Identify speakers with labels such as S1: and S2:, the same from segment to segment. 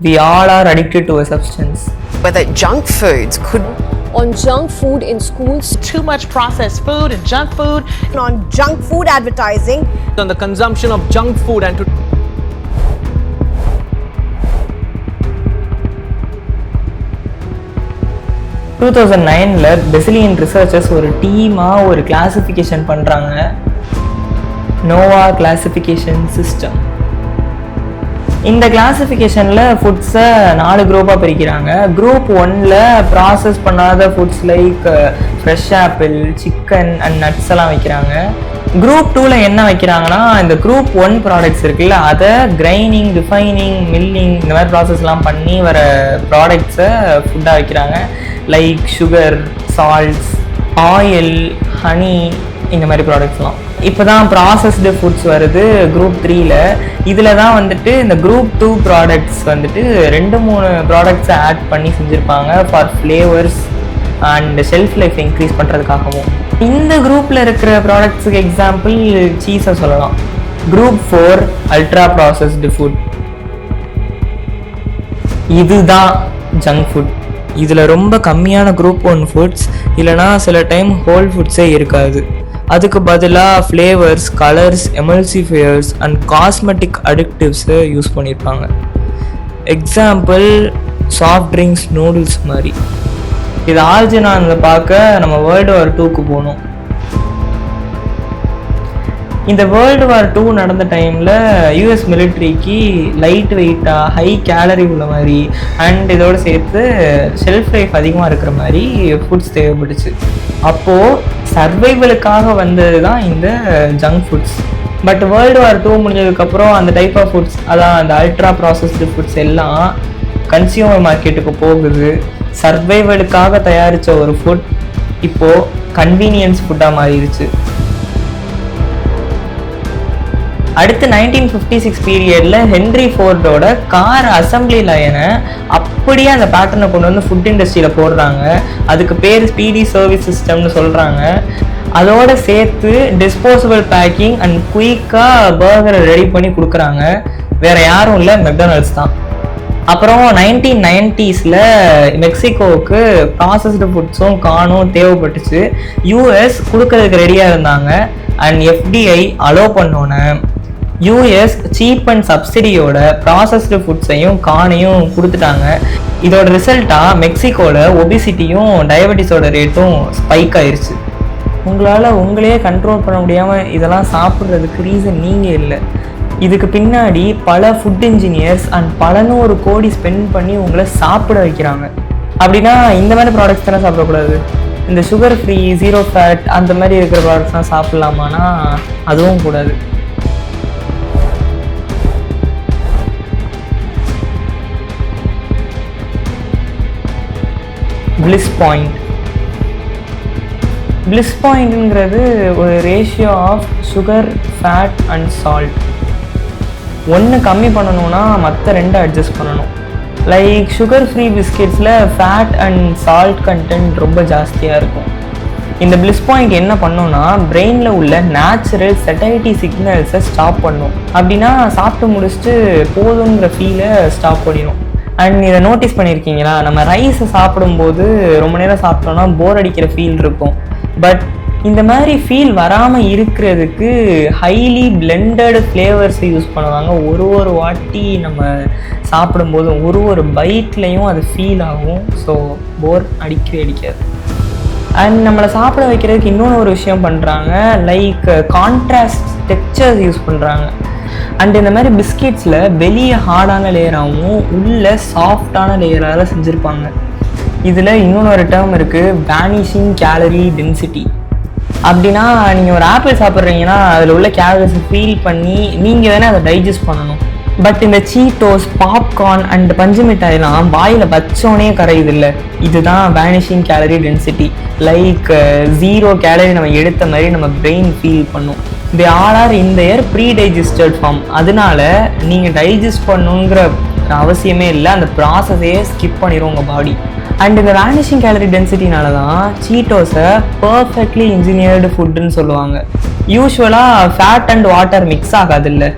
S1: We all are addicted to a substance.
S2: Whether junk foods could
S3: on junk food in schools,
S4: too much processed food and junk food,
S5: on junk food advertising,
S6: on the consumption of junk food and to
S1: 2009ல Brazilian researchers ஒரு டீமாக ஒரு classification பண்ணுறாங்க, Noah classification system. இந்த கிளாசிஃபிகேஷனில் ஃபுட்ஸை 4 குரூப்பாக பிரிக்கிறாங்க. Group 1ல் process பண்ணாத foods like fresh apple, chicken and nuts எல்லாம் வைக்கிறாங்க. குரூப் 2ல் என்ன வைக்கிறாங்கன்னா, இந்த குரூப் 1 ப்ராடக்ட்ஸ் இருக்குல்ல, அதை கிரைண்டிங், ரிஃபைனிங், மில்லிங் இந்த மாதிரி ப்ராசஸ்லாம் பண்ணி வர ப்ராடக்ட்ஸை ஃபுட்டாக வைக்கிறாங்க. Like sugar, salts, oil, honey இந்த மாதிரி ப்ராடக்ட்ஸ்லாம். இப்போ தான் ப்ராசஸ்டு ஃபுட்ஸ் வருது குரூப் 3ல். இதில் தான் வந்துட்டு இந்த குரூப் 2 ப்ராடக்ட்ஸ் வந்துட்டு 2-3 ப்ராடக்ட்ஸை ஆட் பண்ணி செஞ்சுருப்பாங்க for flavours and shelf life increase பண்ணுறதுக்காகவும். இந்த குரூப்பில் இருக்கிற ப்ராடக்ட்ஸுக்கு எக்ஸாம்பிள் சீஸை சொல்லலாம். குரூப் 4 அல்ட்ரா ப்ராசஸ்டு ஃபுட், இதுதான் ஜங்க் ஃபுட். இதில் ரொம்ப கம்மியான குரூப் 1 ஃபுட்ஸ், இல்லைனா சில டைம் ஹோல் ஃபுட்ஸே இருக்காது. அதுக்கு பதிலாக flavours, colours, emulsifiers and cosmetic அடிக்டிவ்ஸை யூஸ் பண்ணியிருப்பாங்க. எக்ஸாம்பிள் சாஃப்ட் ட்ரிங்க்ஸ், நூடுல்ஸ் மாதிரி. இது ஆர்ஜினான்னு பார்க்க நம்ம வேர்ல்டு வார் 2க்கு போகணும். இந்த வேர்ல்டு வார் 2 நடந்த டைமில் யூஎஸ் மிலிட்ரிக்கு லைட் வெயிட்டாக, ஹை கேலரி உள்ள மாதிரி அண்ட் இதோடு சேர்த்து ஷெல்ஃப் லைஃப் அதிகமாக இருக்கிற மாதிரி ஃபுட்ஸ் தேவைப்பட்டுச்சு. அப்போது சர்வைவலுக்காக வந்தது தான் இந்த junk foods. But world war 2 முடிஞ்சதுக்கப்புறம் அந்த டைப் ஆஃப் ஃபுட்ஸ், அதான் அந்த அல்ட்ரா ப்ராசஸ்டு ஃபுட்ஸ் எல்லாம் கன்சியூமர் மார்க்கெட்டுக்கு போகுது. சர்வைவலுக்காக தயாரித்த ஒரு ஃபுட் இப்போது கன்வீனியன்ஸ் ஃபுட்டாக மாறிடுச்சு. அடுத்து 1956 பீரியடில் ஹென்ரி ஃபோர்டோட கார் அசம்பிளி லைனை அப்படியே அந்த பேட்டர்னை கொண்டு வந்து ஃபுட் இண்டஸ்ட்ரியில் போடுறாங்க. அதுக்கு பேர் ஸ்பீடி சர்வீஸ் சிஸ்டம்னு சொல்கிறாங்க. அதோடு சேர்த்து டிஸ்போசபிள் பேக்கிங் அண்ட் குயிக்காக பர்கரை ரெடி பண்ணி கொடுக்குறாங்க. வேறு யாரும் இல்லை, மெக்டொனால்ட்ஸ் தான். அப்புறம் 1990ஸ்ல மெக்சிகோவுக்கு ப்ராசஸ்டு ஃபுட்ஸும் கார்னும் தேவைப்பட்டுச்சு. யூஎஸ் கொடுக்கறதுக்கு ரெடியாக இருந்தாங்க அண்ட் எஃப்டிஐ அலோவ் பண்ணோன்னே யூஎஸ் சீப் அண்ட் சப்சிடியோட ப்ராசஸ்டு ஃபுட்ஸையும் கார்னையும் கொடுத்துட்டாங்க. இதோட ரிசல்ட்டாக மெக்சிகோவில் ஒபிசிட்டியும் டயபெட்டிஸோட ரேட்டும் ஸ்பைக் ஆயிடுச்சு. உங்களால் உங்களையே கண்ட்ரோல் பண்ண முடியாமல் இதெல்லாம் சாப்பிட்றதுக்கு ரீசன் நீங்கள் இல்லை. இதுக்கு பின்னாடி பல ஃபுட் இன்ஜினியர்ஸ் அண்ட் பல 100 கோடி ஸ்பெண்ட் பண்ணி உங்களை சாப்பிட வைக்கிறாங்க. அப்படின்னா இந்த மாதிரி ப்ராடக்ட்ஸ் தானே சாப்பிடக்கூடாது. இந்த சுகர் ஃப்ரீ, 0 ஃபேட் அந்த மாதிரி இருக்கிற ப்ராடக்ட்ஸ்லாம் சாப்பிட்லாமான்னா அதுவும் கூடாது. Bliss point. பிளிஸ் பாயிண்ட்ங்கிறது ஒரு ratio of sugar, fat and salt. ஒன்று கம்மி பண்ணணும்னா மற்ற 2 அட்ஜஸ்ட் பண்ணணும். லைக் சுகர் ஃப்ரீ பிஸ்கெட்ஸில் ஃபேட் அண்ட் சால்ட் கண்டென்ட் ரொம்ப ஜாஸ்தியாக இருக்கும். இந்த பிளிஸ் பாயிண்ட் என்ன பண்ணோன்னா, பிரெயினில் உள்ள நேச்சுரல் செட்டைட்டி சிக்னல்ஸை ஸ்டாப் பண்ணும். அப்படின்னா சாப்பிட்டு முடிச்சுட்டு போதுங்கிற ஃபீலை ஸ்டாப் பண்ணிடும். அண்ட் இதை நோட்டீஸ் பண்ணியிருக்கீங்களா, நம்ம ரைஸை சாப்பிடும்போது ரொம்ப நேரம் சாப்பிட்டோன்னா போர் அடிக்கிற ஃபீல் இருக்கும். பட் இந்த மாதிரி ஃபீல் வராமல் இருக்கிறதுக்கு ஹைலி பிளெண்டட் ஃப்ளேவர்ஸை யூஸ் பண்ணுவாங்க. ஒரு வாட்டி நம்ம சாப்பிடும்போதும் ஒரு பைட்லேயும் அது ஃபீல் ஆகும். ஸோ போர் அடிக்காது. அண்ட் நம்மளை சாப்பிட வைக்கிறதுக்கு இன்னொன்று விஷயம் பண்ணுறாங்க, லைக் கான்ட்ராஸ்ட் டெக்ஸ்சர்ஸ் யூஸ் பண்ணுறாங்க. அண்ட் இந்த மாதிரி பிஸ்கெட்ஸில் வெளியே ஹார்டான லேயராகவும் உள்ள சாஃப்டான லேயராக செஞ்சுருப்பாங்க. இதில் இன்னொன்று டேர்ம் இருக்குது, வேனிஷிங் கேலரி டென்சிட்டி. அப்படின்னா நீங்கள் ஒரு ஆப்பிள் சாப்பிட்றீங்கன்னா அதில் உள்ள கேலரிஸை ஃபீல் பண்ணி நீங்கள் தானே அதை டைஜஸ்ட் பண்ணணும். பட் இந்த சீட்டோஸ், பாப்கார்ன் அண்ட் பஞ்சு மிட்டாயெல்லாம் வாயில் வச்சோனே கரையுது இல்லை, இதுதான் vanishing calorie density. Like 0 calorie நம்ம எடுத்த மாதிரி நம்ம பிரெயின் ஃபீல் பண்ணும். They all are in their pre digested form. அதனால நீங்கள் டைஜஸ்ட் பண்ணுங்கிற அவசியமே இல்லை, அந்த ப்ராசஸையே ஸ்கிப் பண்ணிடும் உங்கள் பாடி. அண்ட் இந்த வேனிஷிங் கேலரி டென்சிட்டினால தான் சீட்டோஸை பர்ஃபெக்ட்லி இன்ஜினியர்டு ஃபுட்டுன்னு சொல்லுவாங்க. யூஸ்வலாக ஃபேட் அண்ட் வாட்டர் மிக்ஸ் ஆகாது இல்லை,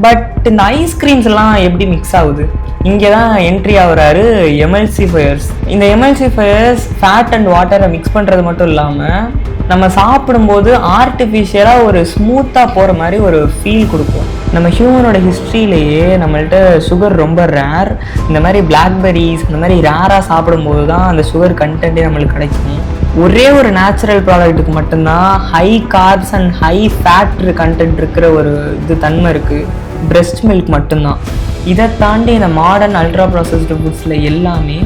S1: பட் இந்த ஐஸ்கிரீம்ஸ் எல்லாம் எப்படி மிக்ஸ் ஆகுது? இங்கே தான் என்ட்ரி ஆகுறாரு எமல்சிஃபயர்ஸ். இந்த எமல்சிஃபயர்ஸ் ஃபேட் அண்ட் வாட்டரை மிக்ஸ் பண்ணுறது மட்டும் இல்லாமல் நம்ம சாப்பிடும்போது ஆர்டிஃபிஷியலாக ஒரு ஸ்மூத்தாக போகிற மாதிரி ஒரு ஃபீல் கொடுக்கும். நம்ம ஹியூமனோட ஹிஸ்ட்ரியிலேயே நம்மள்ட்ட சுகர் ரொம்ப ரேர். இந்த மாதிரி பிளாக்பெரிஸ் இந்த மாதிரி ரேராக சாப்பிடும்போது தான் அந்த சுகர் கண்டென்ட்டே நம்மளுக்கு கிடைக்கும். ஒரே ஒரு நேச்சுரல் ப்ராடக்ட்டுக்கு மட்டும்தான் high carbs and high fat content இருக்கிற ஒரு தன்மை இருக்குது, பிரெஸ்ட் மில்க் மட்டும்தான். இதை தாண்டி இந்த மாடர்ன் அல்ட்ரா ப்ராசஸ்டு ஃபுட்ஸில் எல்லாமே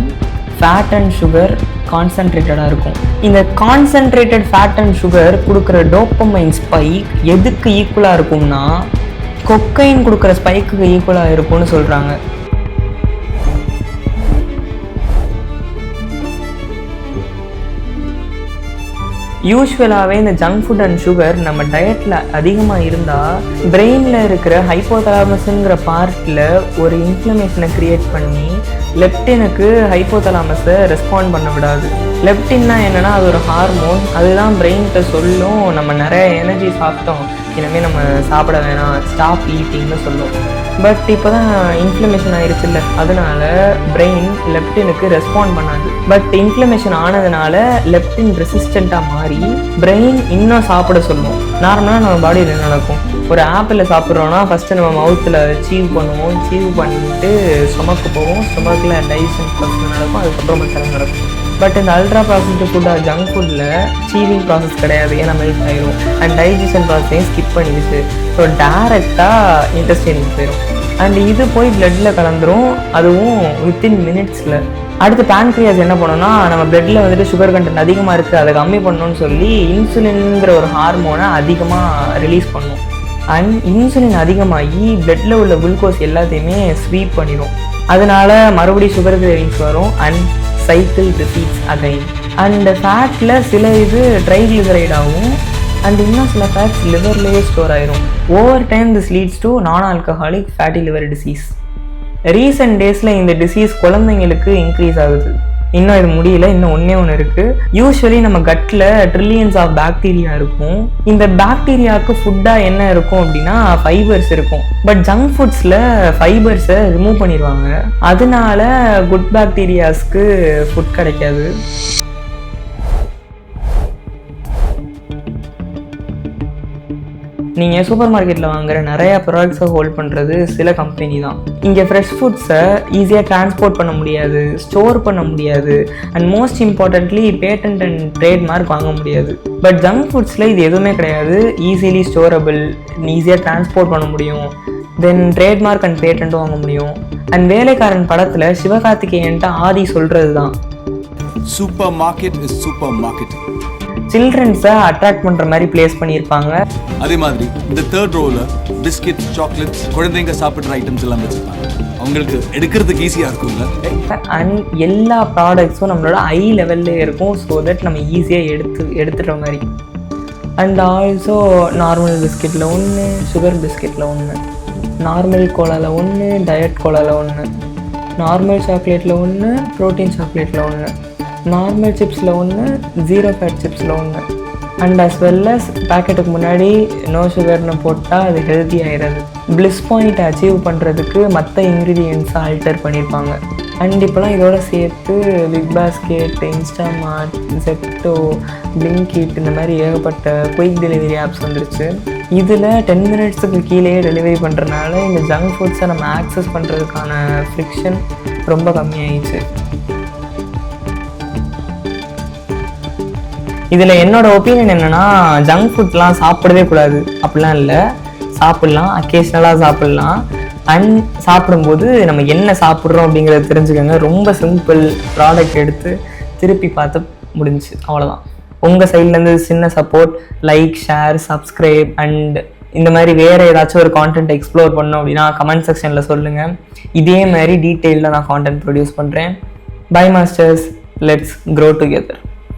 S1: ஃபேட் அண்ட் சுகர் கான்சன்ட்ரேட்டடாக இருக்கும். இந்த கான்சன்ட்ரேட்டட் ஃபேட் அண்ட் சுகர் கொடுக்குற டோப்பமைன் ஸ்பைக் எதுக்கு ஈக்குவலாக இருக்கும்னா கொக்கைன் கொடுக்குற ஸ்பைக்குக்கு ஈக்குவலாக இருக்கும்னு சொல்கிறாங்க. யூஸ்வலாகவே இந்த ஜங்க் ஃபுட் அண்ட் சுகர் நம்ம டயட்டில் அதிகமாக இருந்தால் பிரெயினில் இருக்கிற ஹைப்போதலாமஸுங்கிற பார்ட்டில் ஒரு இன்ஃப்ளமேஷனை க்ரியேட் பண்ணி லெப்டினுக்கு ஹைப்போதலாமஸை ரெஸ்பாண்ட் பண்ண விடாது. லெப்டின்னா என்னென்னா அது ஒரு ஹார்மோன், அதுதான் பிரெயின்கிட்ட சொல்லும் நம்ம நிறைய எனர்ஜி சாப்பிட்டோம், இனிமேல் நம்ம சாப்பிட வேணாம், ஸ்டாப் ஈட்டிங்னு சொல்லும். பட் இப்போ தான் இன்ஃப்ளமேஷன் ஆயிடுச்சு இல்லை, அதனால பிரெயின் லெப்டினுக்கு ரெஸ்பாண்ட் பண்ணாது. பட் இன்ஃப்ளமேஷன் ஆனதுனால லெப்டின் ரெசிஸ்டண்ட்டாக மாறி பிரெயின் இன்னும் சாப்பிட சொல்லும். நார்மலாக நம்ம பாடியில் என்ன நடக்கும்? ஒரு ஆப்பிள் சாப்பிட்றோன்னா ஃபஸ்ட்டு நம்ம மவுத்தில் சீவ் பண்ணுவோம், சீவ் பண்ணிட்டு ஸ்டொமக்கு போவோம், ஸ்டொமக்கில் டைஜஷன் ப்ராசஸ் நடக்கும், அதுக்கப்புறம் மற்ற நடக்கும். பட் இந்த அல்ட்ரா ப்ராசஸ்டு ஃபுட்டாக ஜங்க் ஃபுட்டில் சீவிங் ப்ராசஸ் கிடையாது, ஏன்னா மெல்ட் ஆயிரும் அண்ட் டைஜஷன் ப்ராசஸையும் ஸ்கிப் பண்ணிடுச்சு. ஸோ டேரெக்டாக இன்டெஸ்டைனுக்கு போயிடும் அண்ட் இது போய் பிளட்டில் கலந்துரும், அதுவும் வித்தின் மினிட்ஸில். அடுத்து பேன்க்ரியாஸ் என்ன பண்ணோன்னா நம்ம பிளட்டில் வந்துட்டு சுகர் கண்டென்ட் அதிகமாக இருக்குது, அதை கம்மி பண்ணணும்னு சொல்லி இன்சுலின்ங்கிற ஒரு ஹார்மோனை அதிகமாக ரிலீஸ் பண்ணும். அண்ட் இன்சுலின் அதிகமாகி பிளட்டில் உள்ள குளுக்கோஸ் எல்லாத்தையுமே ஸ்வீப் பண்ணிடும். அதனால மறுபடியும் சுகர் கிரேவிங்ஸ் வரும் and cycle repeats again. And ஃபேட்டில் சில இது ட்ரைக்ளிசரைட் ஆகும் அண்ட் இன்னும் சில ஃபேட்ஸ் லிவர்லேயே ஸ்டோர் ஆயிரும். Over time this leads to non alcoholic fatty liver disease. Recent டேஸில் இந்த டிசீஸ் குழந்தைங்களுக்கு இன்க்ரீஸ் ஆகுது. இன்னும் இது முடியல, இன்னும் ஒன்று இருக்குது. யூஸ்வலி நம்ம கட்டில் ட்ரில்லியன்ஸ் ஆஃப் பாக்டீரியா இருக்கும். இந்த பாக்டீரியாவுக்கு ஃபுட்டாக என்ன இருக்கும் அப்படின்னா ஃபைபர்ஸ் இருக்கும். பட் ஜங்க் ஃபுட்ஸில் ஃபைபர்ஸை ரிமூவ் பண்ணிடுவாங்க, அதனால குட் பாக்டீரியாஸ்க்கு ஃபுட் கிடைக்காது. நீங்கள் சூப்பர் மார்க்கெட்டில் வாங்குகிற நிறையா ப்ராடக்ட்ஸை ஹோல்ட் பண்ணுறது சில கம்பெனி தான். இங்கே ஃப்ரெஷ் ஃபுட்ஸை ஈஸியாக டிரான்ஸ்போர்ட் பண்ண முடியாது, ஸ்டோர் பண்ண முடியாது and most importantly patent and trademark வாங்க முடியாது. பட் ஜங்க் ஃபுட்ஸில் இது எதுவுமே கிடையாது. ஈஸிலி ஸ்டோரபிள், ஈஸியாக டிரான்ஸ்போர்ட் பண்ண முடியும், தென் ட்ரேட்மார்க் அண்ட் பேட்டன்ட்டும் வாங்க முடியும். அண்ட் வேலைக்காரன் படத்தில் சிவகார்த்திகேயன்ட்ட ஆதி சொல்கிறது தான்,
S7: super market is super market.
S1: சில்ட்ரன்ஸை அட்ராக்ட் பண்ணுற மாதிரி பிளேஸ் பண்ணியிருப்பாங்க.
S7: அதே மாதிரி இந்த தேர்ட் ரோவில் பிஸ்கெட், சாக்லேட்ஸ், குழந்தைங்க சாப்பிட்ற ஐட்டம்ஸ் எல்லாம் வச்சுருப்பாங்க. அவங்களுக்கு எடுக்கிறதுக்கு ஈஸியாக இருக்கும்ல.
S1: அண்ட் எல்லா ப்ராடக்ட்ஸும் நம்மளோட ஐ லெவல்லே இருக்கும், ஸோ தட் நம்ம ஈஸியாக எடுத்துகிற மாதிரி. அண்ட் ஆல்சோ நார்மல் பிஸ்கெட்டில் ஒன்று, சுகர் பிஸ்கெட்டில் ஒன்று, நார்மல் கோலாவில் ஒன்று, டயட் கோலாவில் ஒன்று, நார்மல் சாக்லேட்டில் ஒன்று, ப்ரோட்டீன் சாக்லேட்டில் ஒன்று, நார்மல் சிப்ஸில் ஒன்று, ஜீரோ ஃபேட் சிப்ஸில் ஒன்று. அண்ட் அஸ் வெல் அஸ் பேக்கெட்டுக்கு முன்னாடி நோ சுகர்னு போட்டால் அது ஹெல்த்தி ஆகிடுது. பிளிஸ் பாயிண்ட் அச்சீவ் பண்ணுறதுக்கு மற்ற இன்க்ரீடியன்ட்ஸை ஆல்டர் பண்ணியிருப்பாங்க. அண்ட் இப்போலாம் இதோட சேர்த்து Big Basket, Instamart, Zepto, Blinkit இந்த மாதிரி ஏகப்பட்ட குயிக் டெலிவரி ஆப்ஸ் வந்துருச்சு. இதில் 10 மினிட்ஸுக்கு கீழேயே டெலிவரி பண்ணுறதுனால இந்த ஜங்க் ஃபுட்ஸை நம்ம ஆக்சஸ் பண்ணுறதுக்கான ஃப்ரிக்ஷன் ரொம்ப கம்மியாயிடுச்சு. இதில் என்னோட ஒப்பீனியன் என்னென்னா, ஜங்க் ஃபுட்லாம் சாப்பிடவே கூடாது அப்படிலாம் இல்லை, சாப்பிட்லாம், அக்கேஷ்னலாக சாப்பிட்லாம். அண்ட் சாப்பிடும்போது நம்ம என்ன சாப்பிட்றோம் அப்படிங்கிறத தெரிஞ்சுக்கோங்க. ரொம்ப சிம்பிள், ப்ராடக்ட் எடுத்து திருப்பி பார்த்து முடிஞ்சு, அவ்வளோதான். உங்கள் சைட்லேருந்து சின்ன support, like, share, subscribe and இந்த மாதிரி வேறு ஏதாச்சும் ஒரு கான்டென்ட் எக்ஸ்ப்ளோர் பண்ணோம் அப்படின்னா கமெண்ட் செக்ஷனில் சொல்லுங்கள். இதே மாதிரி டீட்டெயிலில் நான் கான்டென்ட் ப்ரொடியூஸ் பண்ணுறேன். Bye masters, let's grow together.